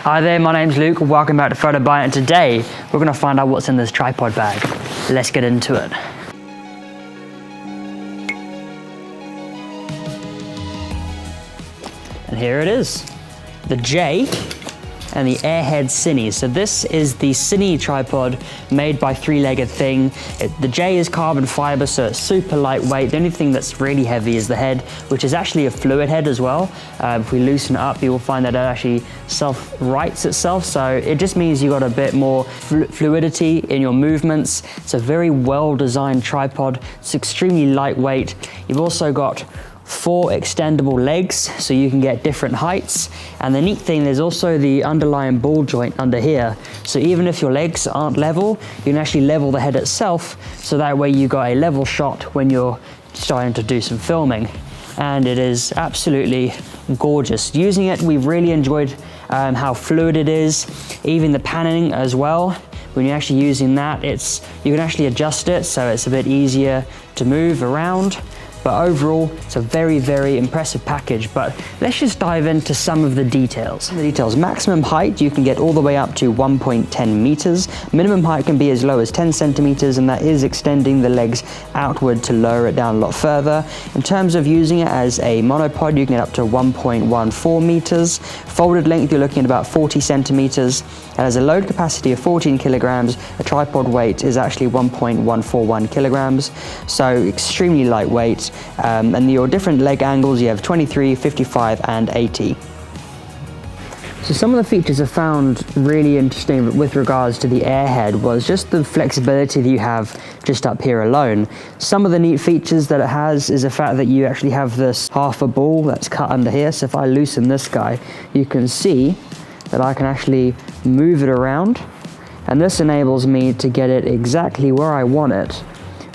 Hi there, my name's Luke. Welcome back to Photo Byte, and today we're going to find out what's in this tripod bag. Let's get into it. And here it is, the J and the Airhed Cine. So this is the Cine tripod made by Three-Legged Thing. The J is carbon fiber, so it's super lightweight. The only thing that's really heavy is the head, which is actually a fluid head as well. If we loosen it up, you will find that it actually self-rights itself. So it just means you got a bit more fluidity in your movements. It's a very well-designed tripod. It's extremely lightweight. You've also got 4 extendable legs, so you can get different heights. And the neat thing, there's also the underlying ball joint under here. So even if your legs aren't level, you can actually level the head itself, so that way you got a level shot when you're starting to do some filming. And it is absolutely gorgeous. Using it, we've really enjoyed how fluid it is, even the panning as well. When you're actually using that, you can actually adjust it, so it's a bit easier to move around. But overall, it's a very, very impressive package. But let's just dive into some of the details. Maximum height, you can get all the way up to 1.10 meters. Minimum height can be as low as 10 centimeters, and that is extending the legs outward to lower it down a lot further. In terms of using it as a monopod, you can get up to 1.14 meters. Folded length, you're looking at about 40 centimeters. It has a load capacity of 14 kilograms. A tripod weight is actually 1.141 kilograms. So extremely lightweight. And your different leg angles, you have 23, 55, and 80. So some of the features I found really interesting with regards to the Airhead was just the flexibility that you have just up here alone. Some of the neat features that it has is the fact that you actually have this half a ball that's cut under here. So if I loosen this guy, you can see that I can actually move it around, and this enables me to get it exactly where I want it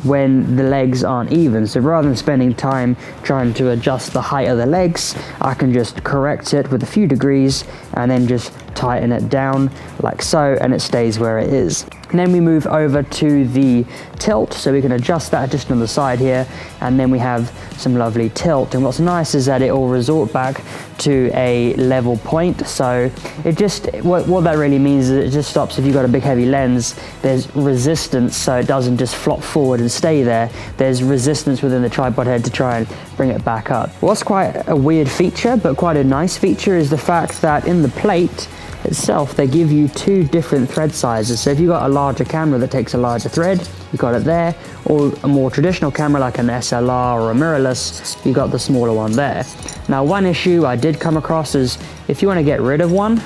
when the legs aren't even. So rather than spending time trying to adjust the height of the legs, I can just correct it with a few degrees and then just tighten it down like so, and it stays where it is. And then we move over to the tilt, so we can adjust that just on the side here, and then we have some lovely tilt. And what's nice is that it will resort back to a level point. So it just, what that really means is it just stops if you've got a big heavy lens, there's resistance, so it doesn't just flop forward and stay there. There's resistance within the tripod head to try and bring it back up. What's quite a weird feature, but quite a nice feature, is the fact that in the plate itself, they give you 2 different thread sizes. So if you've got a larger camera that takes a larger thread, you got it there, or a more traditional camera like an SLR or a mirrorless, you got the smaller one there. Now, one issue I did come across is if you want to get rid of one,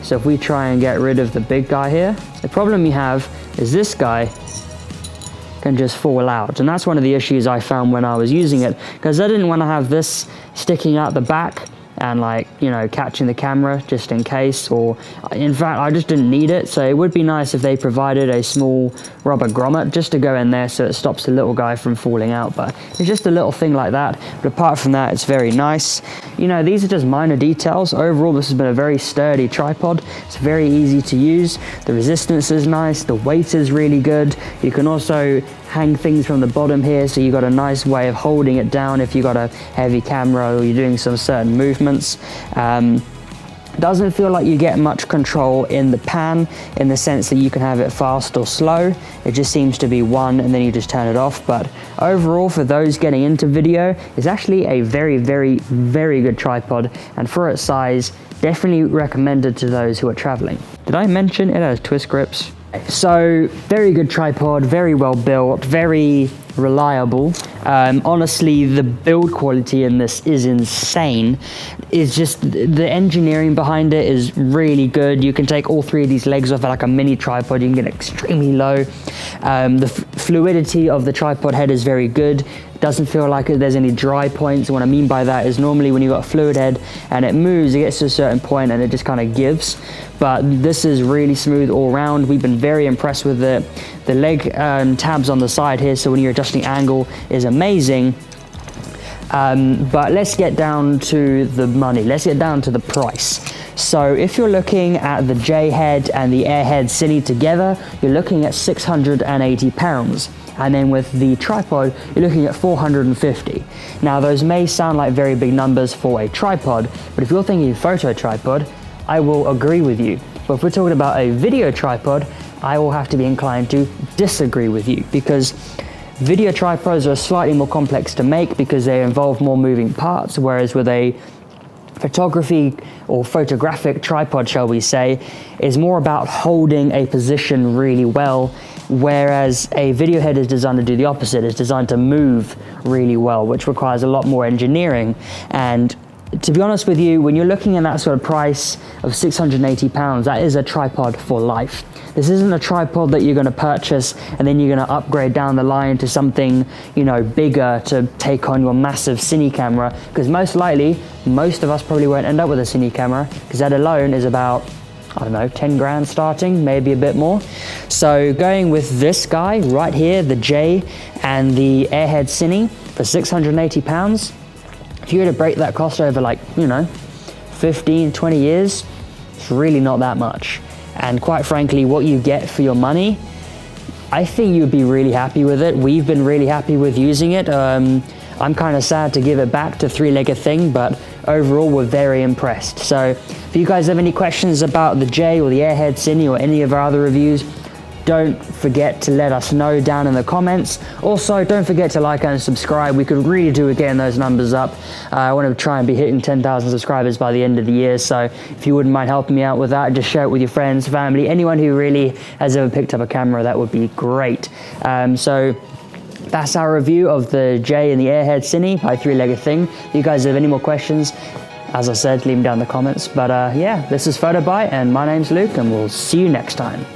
so if we try and get rid of the big guy here, the problem you have is this guy can just fall out. And that's one of the issues I found when I was using it, because I didn't want to have this sticking out the back and, like, you know, catching the camera just in case, or in fact I just didn't need it. So it would be nice if they provided a small rubber grommet just to go in there so it stops the little guy from falling out. But it's just a little thing like that, but apart from that, it's very nice. You know, these are just minor details. Overall, this has been a very sturdy tripod. It's very easy to use. The resistance is nice, the weight is really good. You can also hang things from the bottom here, so you got a nice way of holding it down if you got a heavy camera or you're doing some certain movements. Doesn't feel like you get much control in the pan, in the sense that you can have it fast or slow. It just seems to be one and then you just turn it off. But overall, for those getting into video, it's actually a very, very, very good tripod, and for its size, definitely recommended to those who are traveling. Did I mention it has twist grips? So very good tripod, very well built, very reliable. Honestly, the build quality in this is insane. It's just the engineering behind it is really good. You can take all 3 of these legs off like a mini tripod. You can get extremely low. The fluidity of the tripod head is very good. Doesn't feel like there's any dry points. And what I mean by that is normally when you've got a fluid head and it moves, it gets to a certain point and it just kind of gives. But this is really smooth all around. We've been very impressed with it. The leg tabs on the side here, so when you're adjusting angle, is amazing. But let's get down to the money. Let's get down to the price. So if you're looking at the J-Head and the Airhed Cine together, you're looking at £680. And then with the tripod, you're looking at 450. Now those may sound like very big numbers for a tripod, but if you're thinking photo tripod, I will agree with you. But if we're talking about a video tripod, I will have to be inclined to disagree with you, because video tripods are slightly more complex to make because they involve more moving parts, whereas with a photography or photographic tripod, shall we say, is more about holding a position really well, whereas a video head is designed to do the opposite. It's designed to move really well, which requires a lot more engineering. And to be honest with you, when you're looking at that sort of price of £680, that is a tripod for life. This isn't a tripod that you're going to purchase and then you're going to upgrade down the line to something, you know, bigger to take on your massive cine camera, because most likely, most of us probably won't end up with a cine camera, because that alone is about, I don't know, 10 grand starting, maybe a bit more. So going with this guy right here, the J and the Airhed Cine for £680, if you were to break that cost over, like, you know, 15, 20 years, it's really not that much. And quite frankly, what you get for your money, I think you'd be really happy with it. We've been really happy with using it. I'm kind of sad to give it back to three-legged thing, but overall we're very impressed. So if you guys have any questions about the J or the Airhed Cine or any of our other reviews, don't forget to let us know down in the comments. Also, don't forget to like and subscribe. We could really do with getting those numbers up. I want to try and be hitting 10,000 subscribers by the end of the year. So if you wouldn't mind helping me out with that, just share it with your friends, family, anyone who really has ever picked up a camera, that would be great. So that's our review of the J and the Airhed Cine by Three Legged Thing. If you guys have any more questions, as I said, leave them down in the comments. But yeah, this is PhotoBite, and my name's Luke, and we'll see you next time.